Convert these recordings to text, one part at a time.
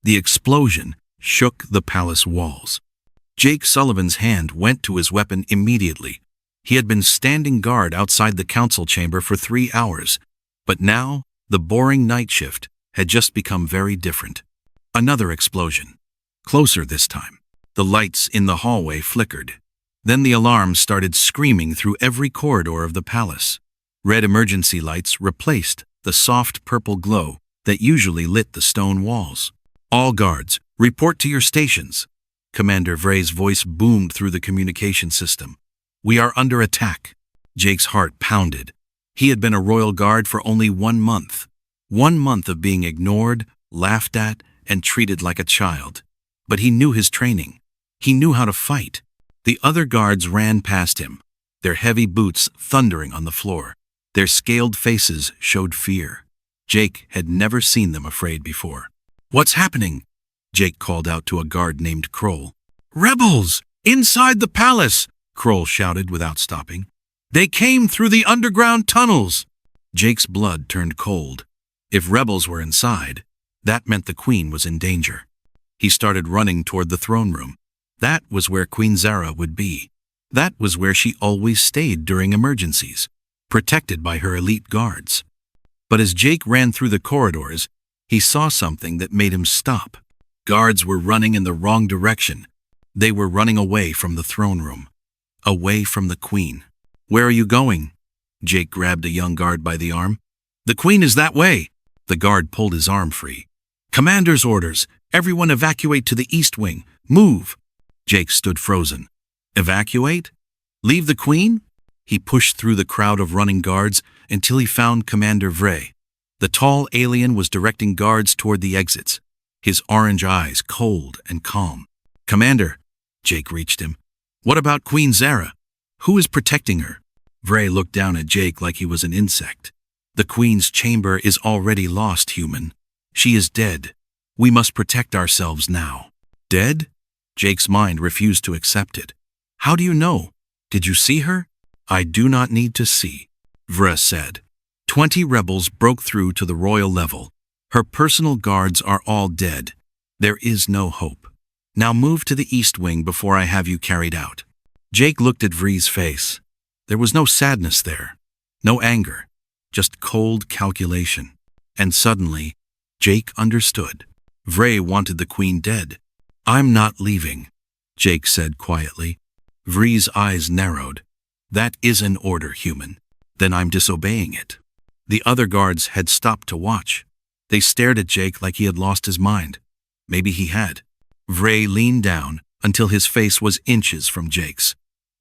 The explosion shook the palace walls. Jake Sullivan's hand went to his weapon immediately. He had been standing guard outside the council chamber for 3 hours, but now the boring night shift had just become very different. Another explosion. Closer this time. The lights in the hallway flickered. Then the alarms started screaming through every corridor of the palace. Red emergency lights replaced the soft purple glow that usually lit the stone walls. All guards, report to your stations. Commander Vray's voice boomed through the communication system. We are under attack. Jake's heart pounded. He had been a royal guard for only 1 month. 1 month of being ignored, laughed at, and treated like a child. But he knew his training. He knew how to fight. The other guards ran past him, their heavy boots thundering on the floor. Their scaled faces showed fear. Jake had never seen them afraid before. What's happening? Jake called out to a guard named Kroll. Rebels! Inside the palace! Kroll shouted without stopping. They came through the underground tunnels! Jake's blood turned cold. If rebels were inside, that meant the queen was in danger. He started running toward the throne room. That was where Queen Zara would be. That was where she always stayed during emergencies, protected by her elite guards. But as Jake ran through the corridors, he saw something that made him stop. Guards were running in the wrong direction. They were running away from the throne room, away from the queen. Where are you going? Jake grabbed a young guard by the arm. The queen is that way. The guard pulled his arm free. Commander's orders. Everyone evacuate to the east wing. Move. Jake stood frozen. Evacuate? Leave the queen? He pushed through the crowd of running guards until he found Commander Vray. The tall alien was directing guards toward the exits, his orange eyes cold and calm. Commander, Jake reached him. What about Queen Zara? Who is protecting her? Vray looked down at Jake like he was an insect. The queen's chamber is already lost, human. She is dead. We must protect ourselves now. Dead? Jake's mind refused to accept it. How do you know? Did you see her? I do not need to see, Vray said. 20 rebels broke through to the royal level. Her personal guards are all dead. There is no hope. Now move to the east wing before I have you carried out. Jake looked at Vray's face. There was no sadness there, no anger, just cold calculation. And suddenly, Jake understood. Vray wanted the queen dead. I'm not leaving, Jake said quietly. Vray's eyes narrowed. That is an order, human. Then I'm disobeying it. The other guards had stopped to watch. They stared at Jake like he had lost his mind. Maybe he had. Vray leaned down until his face was inches from Jake's.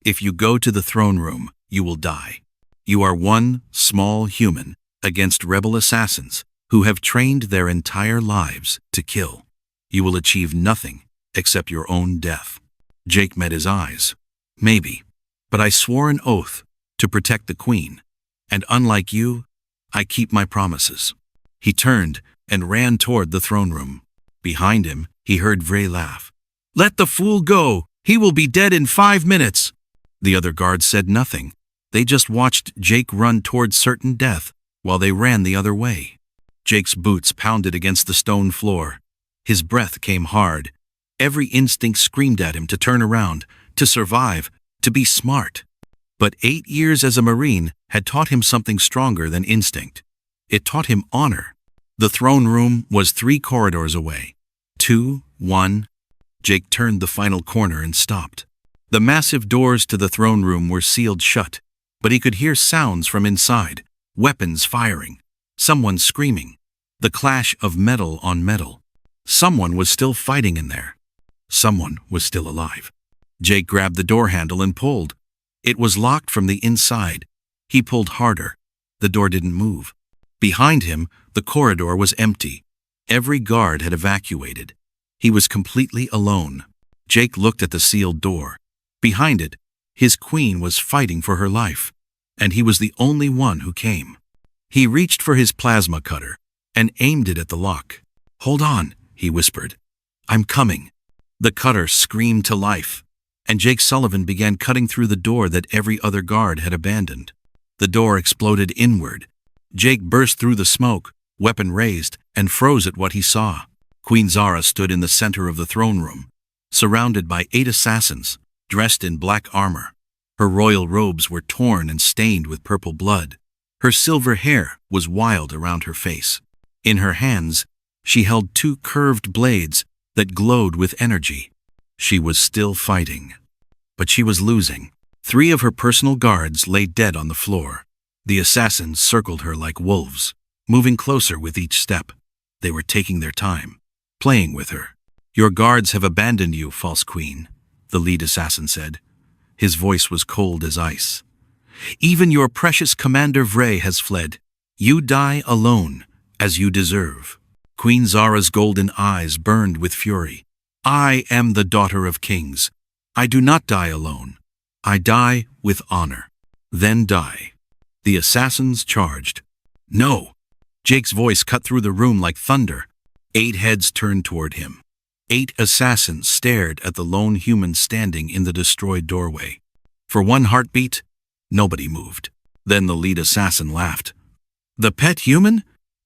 If you go to the throne room, you will die. You are one small human against rebel assassins who have trained their entire lives to kill. You will achieve nothing except your own death. Jake met his eyes. Maybe, but I swore an oath to protect the queen, and unlike you, I keep my promises. He turned and ran toward the throne room. Behind him, he heard Vray laugh. Let the fool go! He will be dead in 5 minutes! The other guards said nothing. They just watched Jake run toward certain death while they ran the other way. Jake's boots pounded against the stone floor. His breath came hard. Every instinct screamed at him to turn around, to survive, to be smart. But 8 years as a Marine had taught him something stronger than instinct. It taught him honor. The throne room was 3 corridors away. 2, 1. Jake turned the final corner and stopped. The massive doors to the throne room were sealed shut, but he could hear sounds from inside, weapons firing, someone screaming, the clash of metal on metal. Someone was still fighting in there. Someone was still alive. Jake grabbed the door handle and pulled. It was locked from the inside. He pulled harder. The door didn't move. Behind him, the corridor was empty. Every guard had evacuated. He was completely alone. Jake looked at the sealed door. Behind it, his queen was fighting for her life, and he was the only one who came. He reached for his plasma cutter and aimed it at the lock. Hold on, he whispered. I'm coming. The cutter screamed to life, and Jake Sullivan began cutting through the door that every other guard had abandoned. The door exploded inward. Jake burst through the smoke, weapon raised, and froze at what he saw. Queen Zara stood in the center of the throne room, surrounded by 8 assassins, dressed in black armor. Her royal robes were torn and stained with purple blood. Her silver hair was wild around her face. In her hands, she held 2 curved blades that glowed with energy. She was still fighting. But she was losing. 3 of her personal guards lay dead on the floor. The assassins circled her like wolves, moving closer with each step. They were taking their time, playing with her. "Your guards have abandoned you, false queen," the lead assassin said. His voice was cold as ice. "Even your precious commander Vray has fled. You die alone, as you deserve." Queen Zara's golden eyes burned with fury. "I am the daughter of kings. I do not die alone. I die with honor. Then die." The assassins charged. "No!" Jake's voice cut through the room like thunder. 8 heads turned toward him. 8 assassins stared at the lone human standing in the destroyed doorway. For one heartbeat, nobody moved. Then the lead assassin laughed. "The pet human?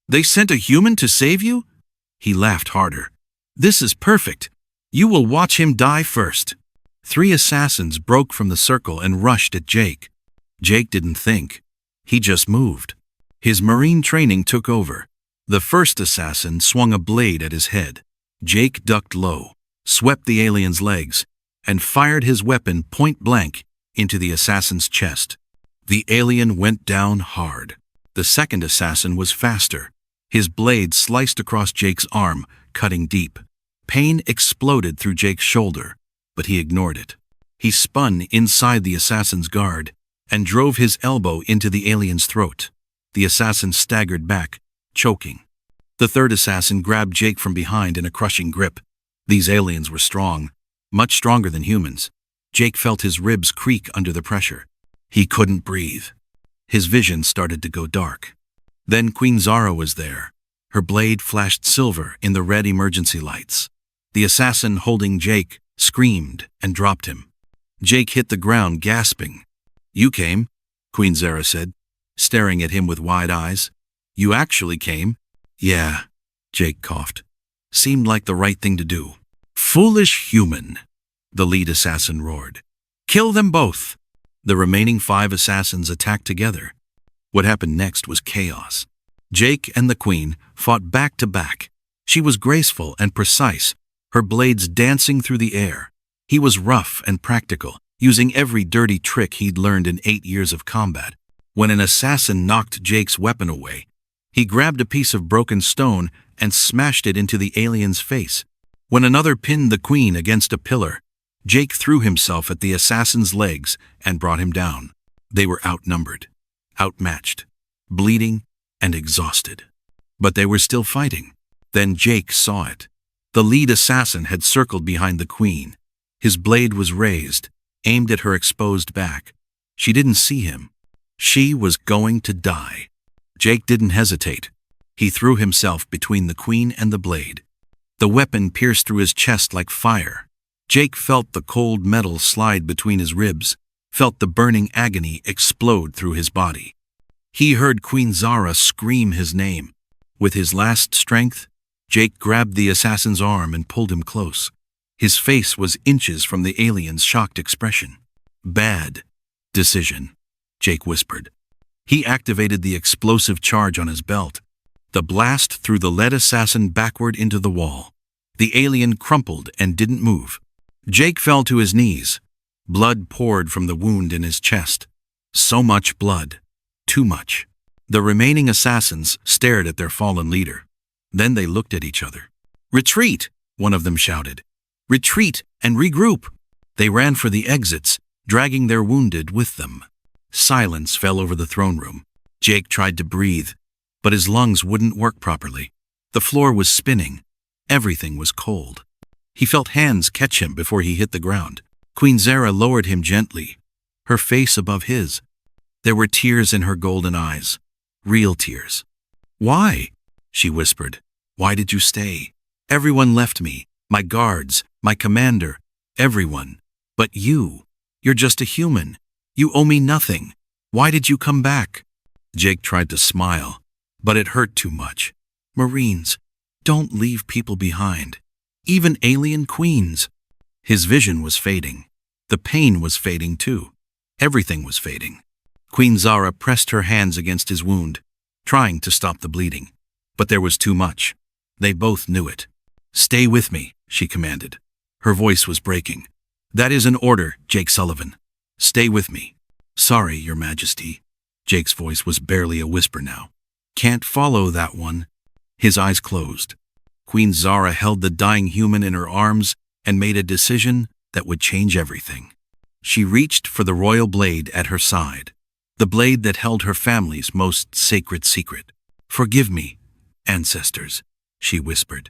They sent a human to save you?" He laughed harder. "This is perfect. You will watch him die first." 3 assassins broke from the circle and rushed at Jake. Jake didn't think. He just moved. His marine training took over. The first assassin swung a blade at his head. Jake ducked low, swept the alien's legs, and fired his weapon point blank into the assassin's chest. The alien went down hard. The second assassin was faster. His blade sliced across Jake's arm, cutting deep. Pain exploded through Jake's shoulder, but he ignored it. He spun inside the assassin's guard and drove his elbow into the alien's throat. The assassin staggered back, choking. The third assassin grabbed Jake from behind in a crushing grip. These aliens were strong, much stronger than humans. Jake felt his ribs creak under the pressure. He couldn't breathe. His vision started to go dark. Then Queen Zara was there. Her blade flashed silver in the red emergency lights. The assassin holding Jake screamed and dropped him. Jake hit the ground, gasping. "You came," Queen Zara said, staring at him with wide eyes. "You actually came?" "Yeah," Jake coughed. "Seemed like the right thing to do." "Foolish human," the lead assassin roared. "Kill them both." The remaining 5 assassins attacked together. What happened next was chaos. Jake and the queen fought back to back. She was graceful and precise, her blades dancing through the air. He was rough and practical, using every dirty trick he'd learned in 8 years of combat. When an assassin knocked Jake's weapon away, he grabbed a piece of broken stone and smashed it into the alien's face. When another pinned the queen against a pillar, Jake threw himself at the assassin's legs and brought him down. They were outnumbered, outmatched, bleeding, and exhausted. But they were still fighting. Then Jake saw it. The lead assassin had circled behind the queen. His blade was raised, aimed at her exposed back. She didn't see him. She was going to die. Jake didn't hesitate. He threw himself between the queen and the blade. The weapon pierced through his chest like fire. Jake felt the cold metal slide between his ribs, felt the burning agony explode through his body. He heard Queen Zara scream his name. With his last strength, Jake grabbed the assassin's arm and pulled him close. His face was inches from the alien's shocked expression. "Bad decision," Jake whispered. He activated the explosive charge on his belt. The blast threw the lead assassin backward into the wall. The alien crumpled and didn't move. Jake fell to his knees. Blood poured from the wound in his chest. So much blood. Too much. The remaining assassins stared at their fallen leader. Then they looked at each other. "Retreat!" one of them shouted. "Retreat and regroup!" They ran for the exits, dragging their wounded with them. Silence fell over the throne room. Jake tried to breathe, but his lungs wouldn't work properly. The floor was spinning. Everything was cold. He felt hands catch him before he hit the ground. Queen Zara lowered him gently, her face above his. There were tears in her golden eyes. Real tears. "Why?" she whispered. "Why did you stay? Everyone left me. My guards, my commander, everyone. But you're just a human. You owe me nothing. Why did you come back?" Jake tried to smile, but it hurt too much. "Marines, Don't leave people behind. Even alien queens. His vision was fading. The pain was fading too. Everything was fading. Queen Zara pressed her hands against his wound, trying to stop the bleeding. But there was too much. They both knew it. Stay with me, she commanded. Her voice was breaking. That is an order, Jake Sullivan. Stay with me. Sorry, Your Majesty. Jake's voice was barely a whisper now. Can't follow that one. His eyes closed. Queen Zara held the dying human in her arms and made a decision that would change everything. She reached for the royal blade at her side, the blade that held her family's most sacred secret. Forgive me, ancestors, she whispered.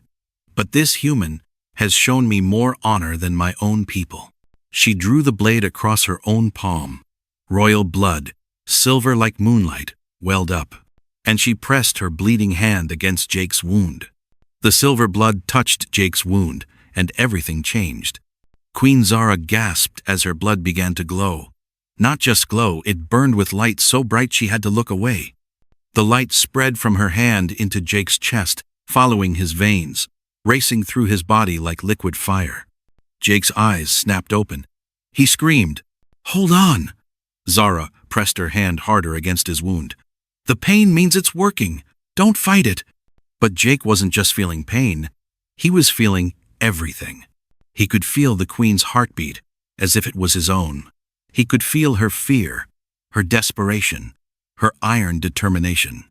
But this human has shown me more honor than my own people. She drew the blade across her own palm. Royal blood, silver like moonlight, welled up, and she pressed her bleeding hand against Jake's wound. The silver blood touched Jake's wound, and everything changed. Queen Zara gasped as her blood began to glow. Not just glow, it burned with light so bright she had to look away. The light spread from her hand into Jake's chest, following his veins, racing through his body like liquid fire. Jake's eyes snapped open. He screamed, "Hold on!" Zara pressed her hand harder against his wound. "The pain means it's working. Don't fight it." But Jake wasn't just feeling pain. He was feeling everything. He could feel the queen's heartbeat as if it was his own. He could feel her fear, her desperation, her iron determination.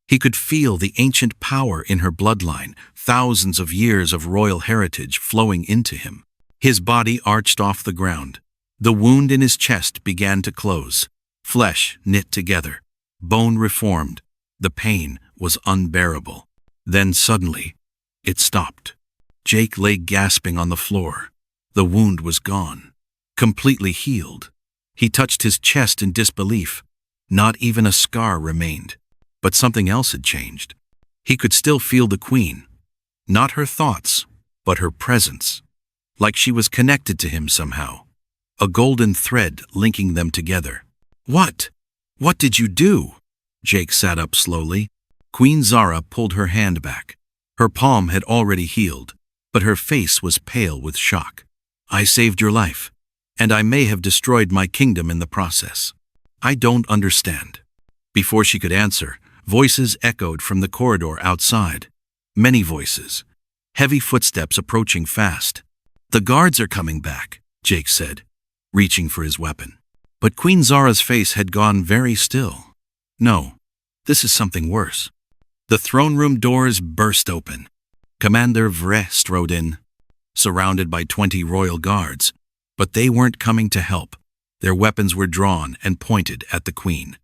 He could feel the ancient power in her bloodline, thousands of years of royal heritage flowing into him. His body arched off the ground. The wound in his chest began to close. Flesh knit together. Bone reformed. The pain was unbearable. Then suddenly, it stopped. Jake lay gasping on the floor. The wound was gone. Completely healed. He touched his chest in disbelief. Not even a scar remained. But something else had changed. He could still feel the queen. Not her thoughts, but her presence. Like she was connected to him somehow. A golden thread linking them together. What? What did you do? Jake sat up slowly. Queen Zara pulled her hand back. Her palm had already healed, but her face was pale with shock. I saved your life, and I may have destroyed my kingdom in the process. I don't understand. Before she could answer, voices echoed from the corridor outside. Many voices. Heavy footsteps approaching fast. The guards are coming back, Jake said, reaching for his weapon. But Queen Zara's face had gone very still. No, this is something worse. The throne room doors burst open. Commander Vre strode in, surrounded by 20 royal guards. But they weren't coming to help. Their weapons were drawn and pointed at the queen.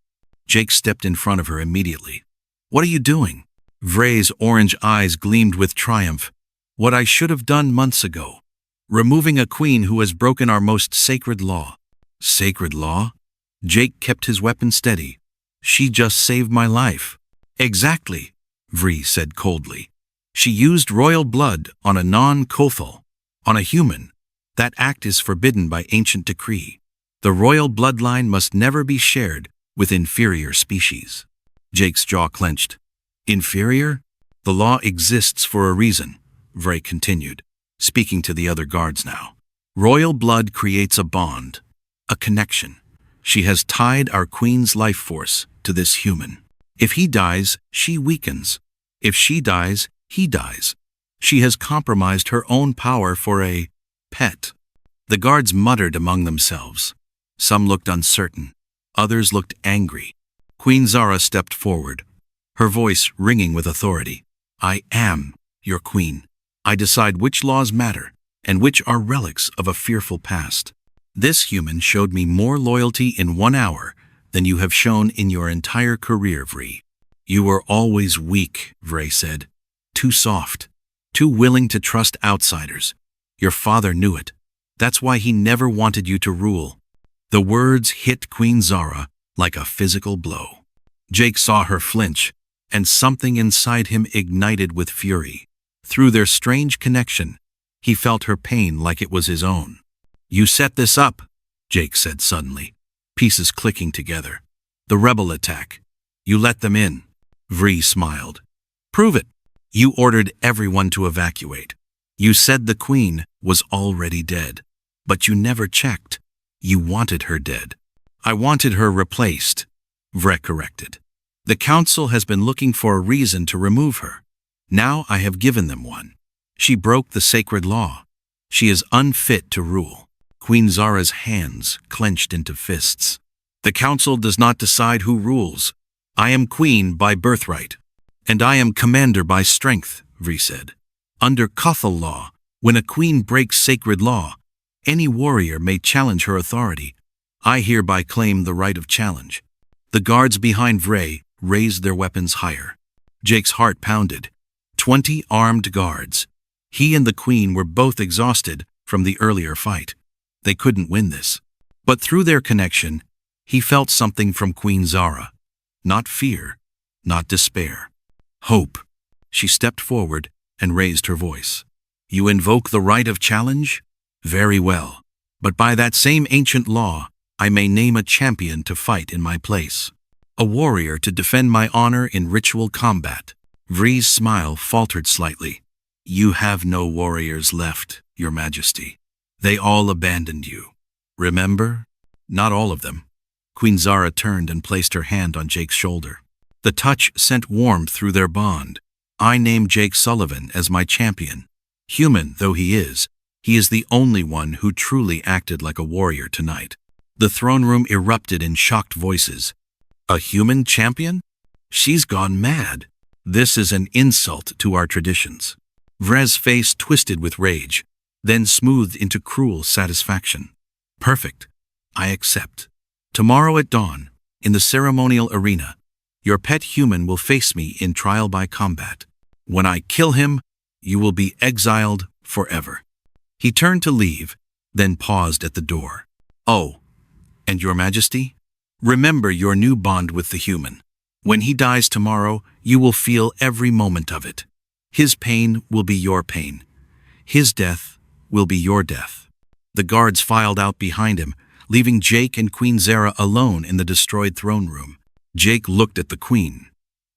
Jake stepped in front of her immediately. What are you doing? Vre's orange eyes gleamed with triumph. What I should have done months ago. Removing a queen who has broken our most sacred law. Sacred law? Jake kept his weapon steady. She just saved my life. Exactly, Vre said coldly. She used royal blood on a non-Kothal, on a human. That act is forbidden by ancient decree. The royal bloodline must never be shared with inferior species. Jake's jaw clenched. Inferior? The law exists for a reason, Vre continued, speaking to the other guards now. Royal blood creates a bond, a connection. She has tied our queen's life force to this human. If he dies, she weakens. If she dies, he dies. She has compromised her own power for a pet. The guards muttered among themselves. Some looked uncertain. Others looked angry. Queen Zara stepped forward, her voice ringing with authority. I am your queen. I decide which laws matter and which are relics of a fearful past. This human showed me more loyalty in 1 hour than you have shown in your entire career, Vre. You were always weak, Vre said. Too soft. Too willing to trust outsiders. Your father knew it. That's why he never wanted you to rule. The words hit Queen Zara like a physical blow. Jake saw her flinch, and something inside him ignited with fury. Through their strange connection, he felt her pain like it was his own. You set this up, Jake said suddenly, pieces clicking together. The rebel attack. You let them in. Vre smiled. Prove it. You ordered everyone to evacuate. You said the queen was already dead. But you never checked. You wanted her dead. I wanted her replaced, Vrek corrected. The council has been looking for a reason to remove her. Now I have given them one. She broke the sacred law. She is unfit to rule. Queen Zara's hands clenched into fists. The council does not decide who rules. I am queen by birthright. And I am commander by strength, Vri said. Under Kothal law, when a queen breaks sacred law, any warrior may challenge her authority. I hereby claim the right of challenge. The guards behind Vray raised their weapons higher. Jake's heart pounded. 20 armed guards. He and the queen were both exhausted from the earlier fight. They couldn't win this. But through their connection, he felt something from Queen Zara. Not fear, not despair. Hope. She stepped forward and raised her voice. You invoke the right of challenge? Very well. But by that same ancient law, I may name a champion to fight in my place. A warrior to defend my honor in ritual combat. Vri's smile faltered slightly. You have no warriors left, Your Majesty. They all abandoned you. Remember? Not all of them. Queen Zara turned and placed her hand on Jake's shoulder. The touch sent warmth through their bond. I name Jake Sullivan as my champion. Human though he is the only one who truly acted like a warrior tonight. The throne room erupted in shocked voices. A human champion? She's gone mad. This is an insult to our traditions. Vrez's face twisted with rage, then smoothed into cruel satisfaction. Perfect. I accept. Tomorrow at dawn, in the ceremonial arena, your pet human will face me in trial by combat. When I kill him, you will be exiled forever. He turned to leave, then paused at the door. Oh, and Your Majesty? Remember your new bond with the human. When he dies tomorrow, you will feel every moment of it. His pain will be your pain. His death will be your death. The guards filed out behind him, leaving Jake and Queen Zara alone in the destroyed throne room. Jake looked at the queen.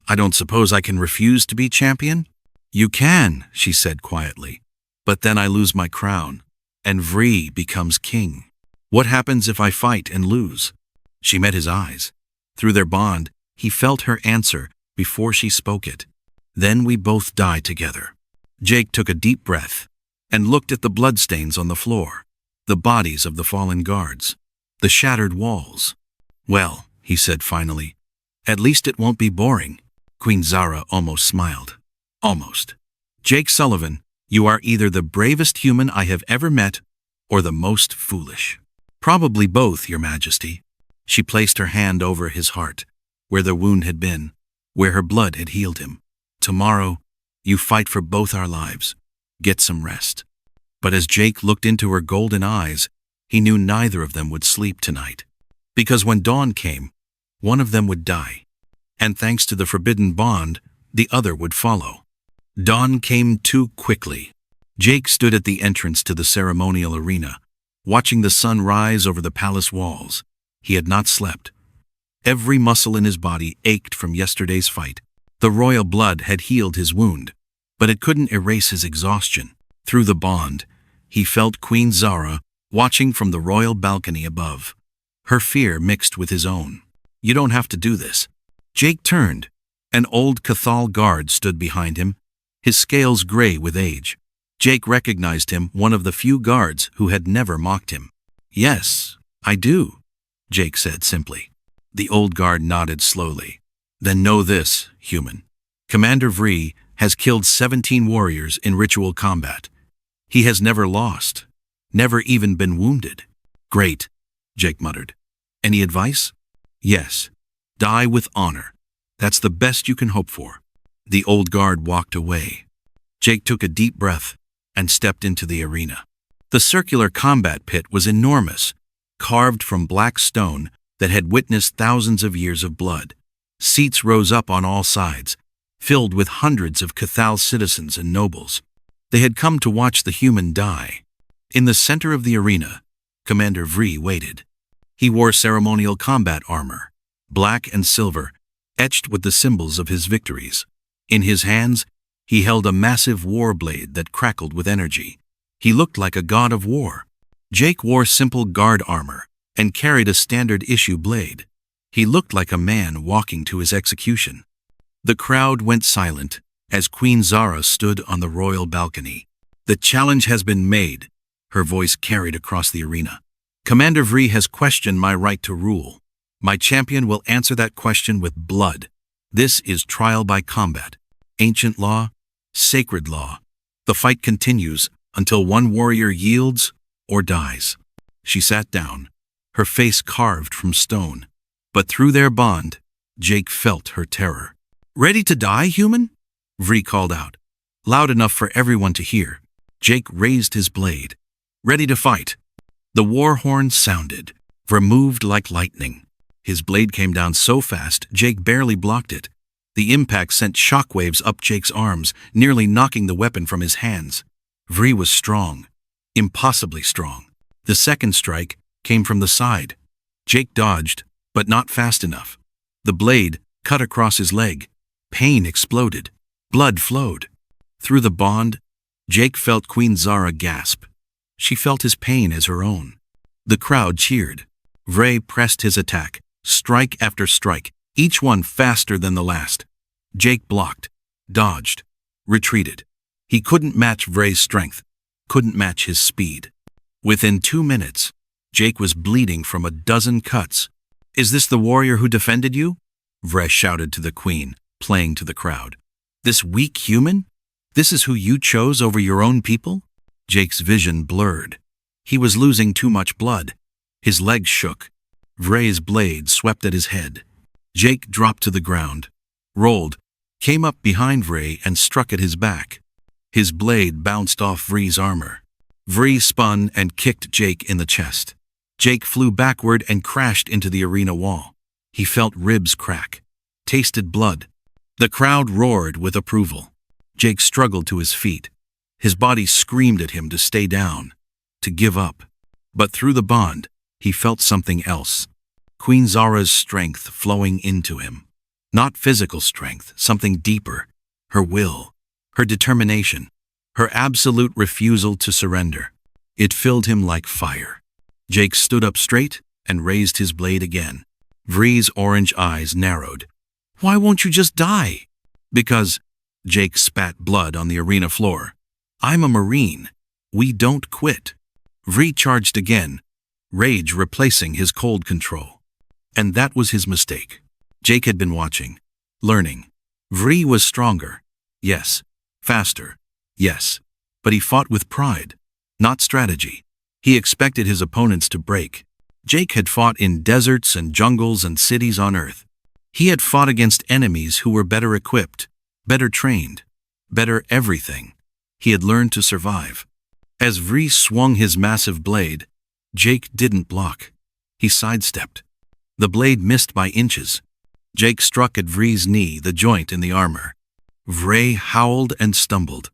I don't suppose I can refuse to be champion? You can, she said quietly. But then I lose my crown, and Vri becomes king. What happens if I fight and lose? She met his eyes. Through their bond, he felt her answer before she spoke it. Then we both die together. Jake took a deep breath and looked at the bloodstains on the floor, the bodies of the fallen guards, the shattered walls. Well, he said finally, at least it won't be boring. Queen Zara almost smiled. Almost. Jake Sullivan, you are either the bravest human I have ever met or the most foolish. Probably both, Your Majesty. She placed her hand over his heart, where the wound had been, where her blood had healed him. Tomorrow, you fight for both our lives. Get some rest. But as Jake looked into her golden eyes, he knew neither of them would sleep tonight. Because when dawn came, one of them would die. And thanks to the forbidden bond, the other would follow. Dawn came too quickly. Jake stood at the entrance to the ceremonial arena, watching the sun rise over the palace walls. He had not slept. Every muscle in his body ached from yesterday's fight. The royal blood had healed his wound, but it couldn't erase his exhaustion. Through the bond, he felt Queen Zara watching from the royal balcony above. Her fear mixed with his own. You don't have to do this. Jake turned. An old Cathal guard stood behind him, his scales gray with age. Jake recognized him, one of the few guards who had never mocked him. Yes, I do, Jake said simply. The old guard nodded slowly. Then know this, human. Commander Vri has killed 17 warriors in ritual combat. He has never lost, never even been wounded. Great, Jake muttered. Any advice? Yes. Die with honor. That's the best you can hope for. The old guard walked away. Jake took a deep breath and stepped into the arena. The circular combat pit was enormous, carved from black stone that had witnessed thousands of years of blood. Seats rose up on all sides, filled with hundreds of Cathal citizens and nobles. They had come to watch the human die. In the center of the arena, Commander Vri waited. He wore ceremonial combat armor, black and silver, etched with the symbols of his victories. In his hands, He held a massive war blade that crackled with energy. He looked like a god of war. Jake wore simple guard armor and carried a standard-issue blade. He looked like a man walking to his execution. The crowd went silent as Queen Zara stood on the royal balcony. "The challenge has been made," her voice carried across the arena. "Commander Vree has questioned my right to rule. My champion will answer that question with blood. This is trial by combat. Ancient law, sacred law. The fight continues until one warrior yields or dies." She sat down, her face carved from stone. But through their bond, Jake felt her terror. "Ready to die, human?" Vree called out, loud enough for everyone to hear. Jake raised his blade. "Ready to fight." The war horn sounded, removed like lightning. His blade came down so fast, Jake barely blocked it. The impact sent shockwaves up Jake's arms, nearly knocking the weapon from his hands. Vree was strong, impossibly strong. The second strike came from the side. Jake dodged, but not fast enough. The blade cut across his leg. Pain exploded. Blood flowed. Through the bond, Jake felt Queen Zara gasp. She felt his pain as her own. The crowd cheered. Vree pressed his attack, strike after strike, each one faster than the last. Jake blocked, dodged, retreated. He couldn't match Vree's strength, couldn't match his speed. Within 2 minutes, Jake was bleeding from a dozen cuts. "Is this the warrior who defended you?" Vree shouted to the queen, playing to the crowd. "This weak human? This is who you chose over your own people?" Jake's vision blurred. He was losing too much blood. His legs shook. Vree's blade swept at his head. Jake dropped to the ground, rolled, came up behind Vree and struck at his back. His blade bounced off Vree's armor. Vree spun and kicked Jake in the chest. Jake flew backward and crashed into the arena wall. He felt ribs crack, tasted blood. The crowd roared with approval. Jake struggled to his feet. His body screamed at him to stay down, to give up. But through the bond, he felt something else. Queen Zara's strength flowing into him. Not physical strength, something deeper. Her will, her determination, her absolute refusal to surrender. It filled him like fire. Jake stood up straight and raised his blade again. Vree's orange eyes narrowed. "Why won't you just die?" "Because," Jake spat blood on the arena floor, "I'm a Marine. We don't quit." Vree charged again, rage replacing his cold control. And that was his mistake. Jake had been watching, learning. Vree was stronger, yes. Faster, yes. But he fought with pride, not strategy. He expected his opponents to break. Jake had fought in deserts and jungles and cities on Earth. He had fought against enemies who were better equipped, better trained, better everything. He had learned to survive. As Vree swung his massive blade, Jake didn't block. He sidestepped. The blade missed by inches. Jake struck at Vree's knee, the joint in the armor. Vree howled and stumbled.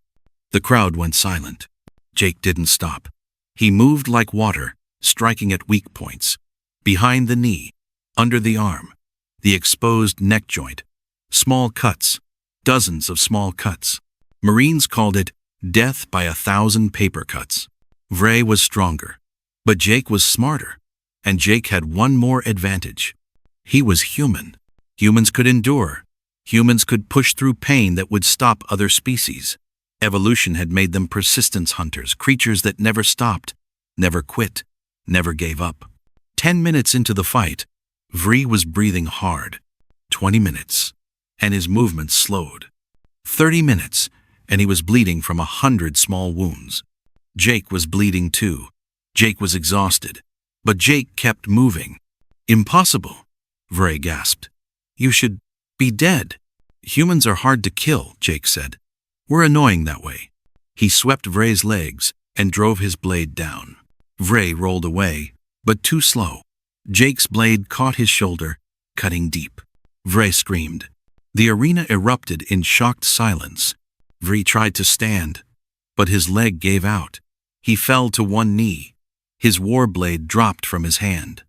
The crowd went silent. Jake didn't stop. He moved like water, striking at weak points. Behind the knee, under the arm, the exposed neck joint. Small cuts, dozens of small cuts. Marines called it death by 1,000 paper cuts. Vree was stronger, but Jake was smarter, and Jake had one more advantage. He was human. Humans could endure. Humans could push through pain that would stop other species. Evolution had made them persistence hunters, creatures that never stopped, never quit, never gave up. 10 minutes into the fight, Vree was breathing hard. 20 minutes, and his movements slowed. 30 minutes, and he was bleeding from 100 small wounds. Jake was bleeding too. Jake was exhausted, but Jake kept moving. "Impossible," Vree gasped. "You should be dead." "Humans are hard to kill," Jake said. "We're annoying that way." He swept Vree's legs and drove his blade down. Vree rolled away, but too slow. Jake's blade caught his shoulder, cutting deep. Vree screamed. The arena erupted in shocked silence. Vree tried to stand, but his leg gave out. He fell to one knee. His war blade dropped from his hand.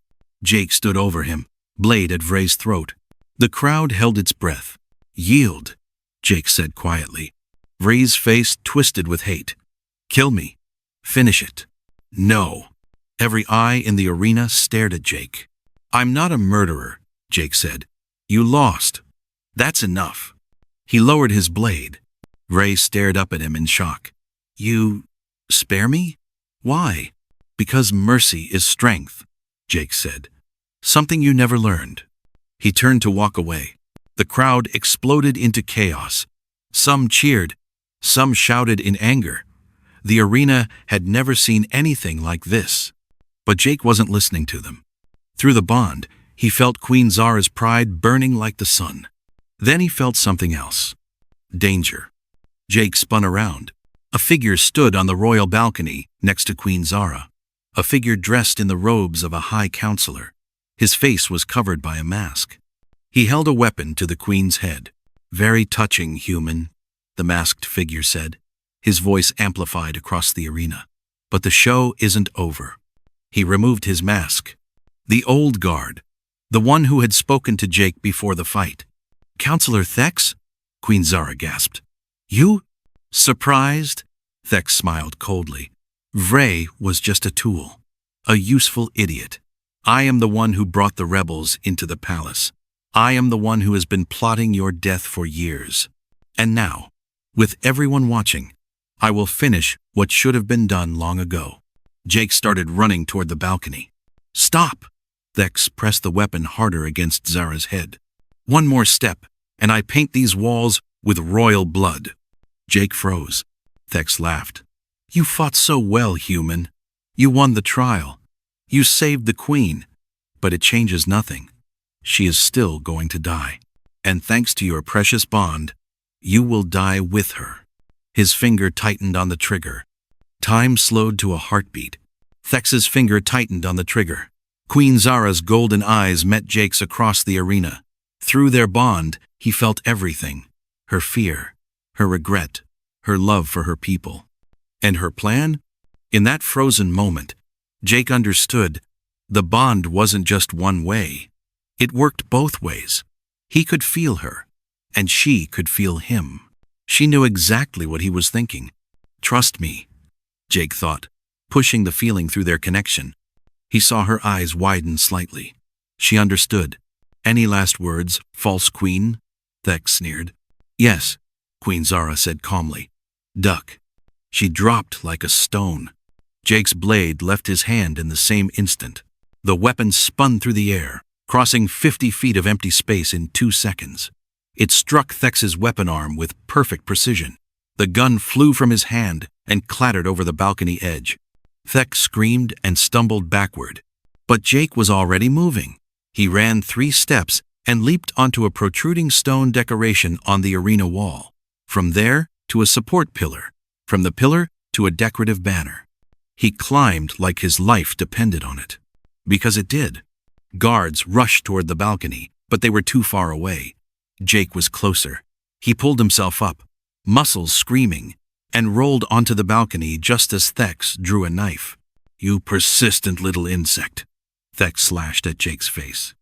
Jake stood over him, blade at Vree's throat. The crowd held its breath. "Yield," Jake said quietly. Vree's face twisted with hate. Kill me. Finish it. No. Every eye in the arena stared at Jake. I'm not a murderer, Jake said. You lost. That's enough. He lowered his blade. Vree stared up at him in shock. You spare me? Why? Because mercy is strength, Jake said. Something you never learned. He turned to walk away. The crowd exploded into chaos. Some cheered. Some shouted in anger. The arena had never seen anything like this. But Jake wasn't listening to them. Through the bond, he felt Queen Zara's pride burning like the sun. Then he felt something else. Danger. Jake spun around. A figure stood on the royal balcony next to Queen Zara. A figure dressed in the robes of a high counselor. His face was covered by a mask. He held a weapon to the queen's head. Very touching, human, the masked figure said. His voice amplified across the arena. But the show isn't over. He removed his mask. The old guard, the one who had spoken to Jake before the fight. Counselor Thex? Queen Zara gasped. You? Surprised? Thex smiled coldly. Vree was just a tool. A useful idiot. I am the one who brought the rebels into the palace. I am the one who has been plotting your death for years. And now, with everyone watching, I will finish what should have been done long ago. Jake started running toward the balcony. Stop! Thex pressed the weapon harder against Zara's head. One more step, and I paint these walls with royal blood. Jake froze. Thex laughed. You fought so well, human. You won the trial. You saved the queen. But it changes nothing. She is still going to die. And thanks to your precious bond, you will die with her. His finger tightened on the trigger. Time slowed to a heartbeat. Thex's finger tightened on the trigger. Queen Zara's golden eyes met Jake's across the arena. Through their bond, he felt everything. Her fear, her regret, her love for her people. And her plan? In that frozen moment, Jake understood the bond wasn't just one way. It worked both ways. He could feel her, and she could feel him. She knew exactly what he was thinking. Trust me, Jake thought, pushing the feeling through their connection. He saw her eyes widen slightly. She understood. Any last words, false queen? Thex sneered. Yes, Queen Zara said calmly. Duck. She dropped like a stone. Jake's blade left his hand in the same instant. The weapon spun through the air, crossing 50 feet of empty space in 2 seconds. It struck Thex's weapon arm with perfect precision. The gun flew from his hand and clattered over the balcony edge. Thex screamed and stumbled backward. But Jake was already moving. He ran 3 steps and leaped onto a protruding stone decoration on the arena wall. From there to a support pillar. From the pillar to a decorative banner. He climbed like his life depended on it. Because it did. Guards rushed toward the balcony, but they were too far away. Jake was closer. He pulled himself up, muscles screaming, and rolled onto the balcony just as Thex drew a knife. You persistent little insect. Thex slashed at Jake's face.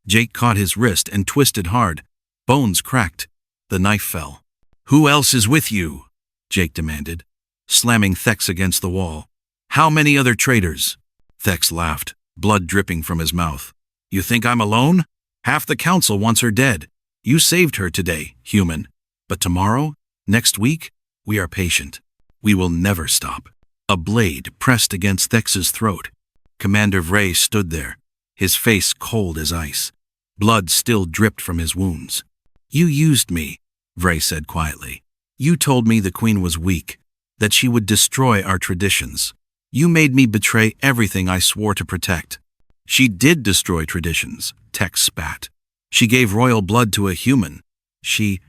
Jake caught his wrist and twisted hard. Bones cracked. The knife fell. Who else is with you? Jake demanded, slamming Thex against the wall. How many other traitors? Thex laughed, blood dripping from his mouth. You think I'm alone? Half the council wants her dead. You saved her today, human. But tomorrow, next week, we are patient. We will never stop. A blade pressed against Thex's throat. Commander Vree stood there, his face cold as ice. Blood still dripped from his wounds. You used me, Vree said quietly. You told me the queen was weak, that she would destroy our traditions. You made me betray everything I swore to protect. She did destroy traditions, Thex spat. She gave royal blood to a human. She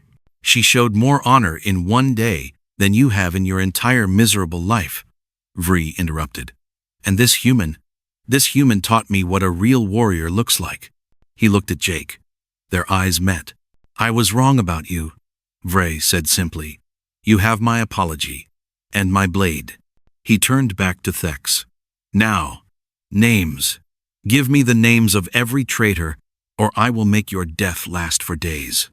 showed more honor in one day than you have in your entire miserable life, Vree interrupted. And this human taught me what a real warrior looks like. He looked at Jake. Their eyes met. I was wrong about you, Vree said simply. You have my apology, and my blade. He turned back to Thex. Now, names. Give me the names of every traitor, or I will make your death last for days.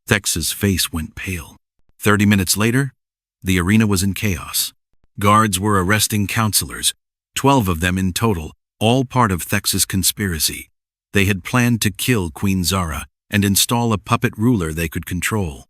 Thex's face went pale. 30 minutes later, The arena was in chaos. Guards were arresting counselors, 12 of them in total, all part of Thex's conspiracy. They had planned to kill Queen Zara and install a puppet ruler they could control.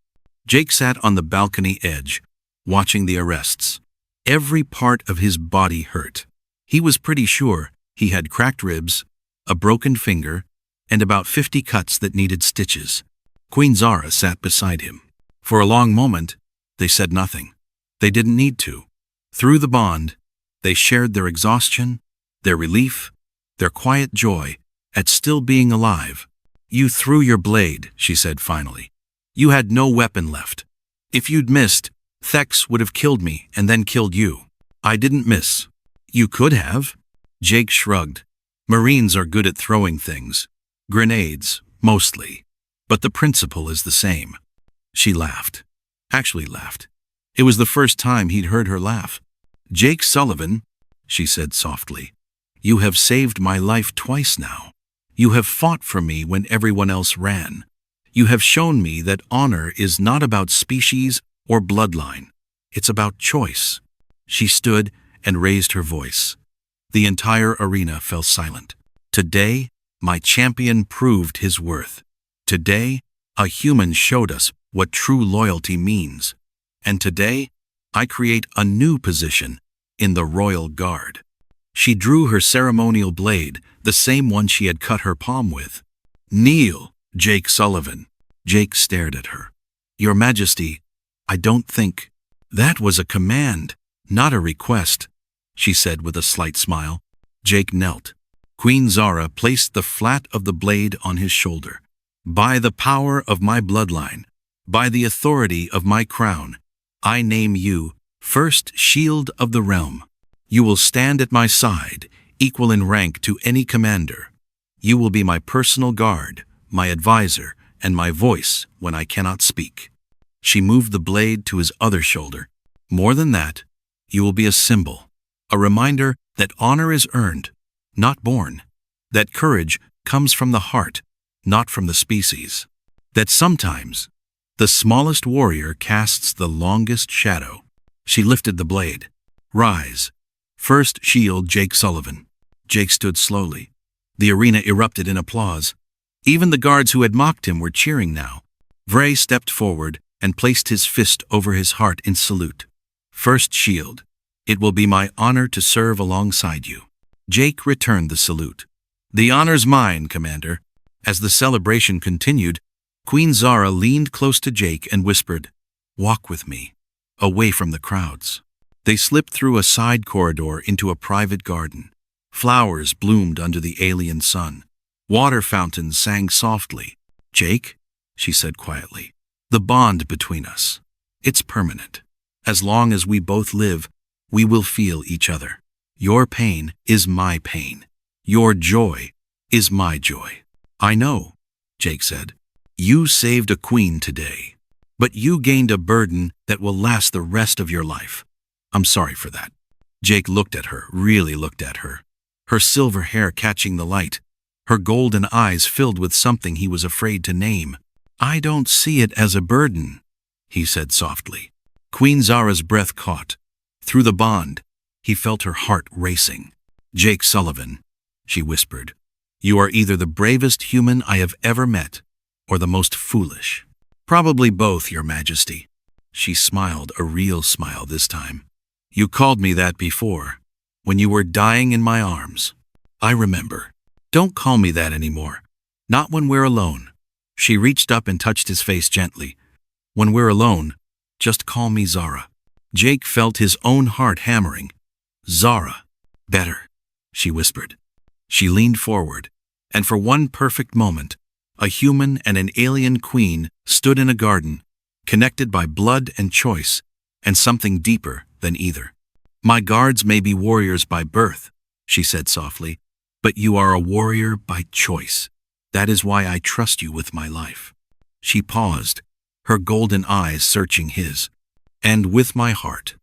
Jake sat on the balcony edge, watching the arrests. Every part of his body hurt. He was pretty sure he had cracked ribs, a broken finger, and about 50 cuts that needed stitches. Queen Zara sat beside him. For a long moment, they said nothing. They didn't need to. Through the bond, they shared their exhaustion, their relief, their quiet joy at still being alive. "You threw your blade," she said finally. "You had no weapon left. If you'd missed, Thex would have killed me and then killed you." "I didn't miss." "You could have." Jake shrugged. "Marines are good at throwing things. Grenades, mostly. But the principle is the same." She laughed. Actually laughed. It was the first time he'd heard her laugh. "Jake Sullivan," she said softly, "you have saved my life twice now. You have fought for me when everyone else ran. You have shown me that honor is not about species or bloodline. It's about choice." She stood and raised her voice. The entire arena fell silent. "Today, my champion proved his worth. Today, a human showed us what true loyalty means. And today, I create a new position in the Royal Guard." She drew her ceremonial blade, the same one she had cut her palm with. "Kneel, Jake Sullivan." Jake stared at her. "Your Majesty, I don't think—" "That was a command, not a request," she said with a slight smile. Jake knelt. Queen Zara placed the flat of the blade on his shoulder. "By the power of my bloodline, by the authority of my crown, I name you First Shield of the Realm. You will stand at my side, equal in rank to any commander. You will be my personal guard, my advisor, and my voice when I cannot speak." She moved the blade to his other shoulder. "More than that, you will be a symbol, a reminder that honor is earned, not born, that courage comes from the heart, not from the species, that sometimes the smallest warrior casts the longest shadow." She lifted the blade. "Rise. First Shield Jake Sullivan." Jake stood slowly. The arena erupted in applause. Even the guards who had mocked him were cheering now. Vray stepped forward and placed his fist over his heart in salute. "First Shield, it will be my honor to serve alongside you." Jake returned the salute. "The honor's mine, Commander." As the celebration continued, Queen Zara leaned close to Jake and whispered, "Walk with me, away from the crowds." They slipped through a side corridor into a private garden. Flowers bloomed under the alien sun. Water fountains sang softly. "Jake," she said quietly, "the bond between us, it's permanent. As long as we both live, we will feel each other. Your pain is my pain. Your joy is my joy." "I know," Jake said. "You saved a queen today, but you gained a burden that will last the rest of your life. I'm sorry for that." Jake looked at her, really looked at her. Her silver hair catching the light, her golden eyes filled with something he was afraid to name. "I don't see it as a burden," he said softly. Queen Zara's breath caught. Through the bond, he felt her heart racing. "Jake Sullivan," she whispered, "you are either the bravest human I have ever met, or the most foolish." "Probably both, Your Majesty." She smiled, a real smile this time. "You called me that before, when you were dying in my arms. I remember. Don't call me that anymore. Not when we're alone." She reached up and touched his face gently. "When we're alone, just call me Zara." Jake felt his own heart hammering. "Zara. Better," she whispered. She leaned forward, and for one perfect moment, a human and an alien queen stood in a garden, connected by blood and choice, and something deeper than either. "My guards may be warriors by birth," she said softly, "but you are a warrior by choice. That is why I trust you with my life." She paused, her golden eyes searching his. "And with my heart."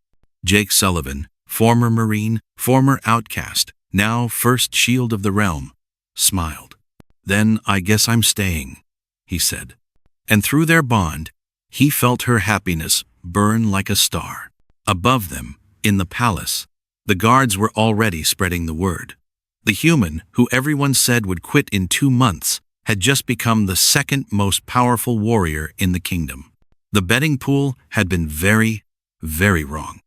Jake Sullivan, former Marine, former outcast, now First Shield of the Realm, smiled. "Then I guess I'm staying," he said. And through their bond, he felt her happiness burn like a star. Above them, in the palace, the guards were already spreading the word. The human, who everyone said would quit in 2 months, had just become the second most powerful warrior in the kingdom. The betting pool had been very, very wrong.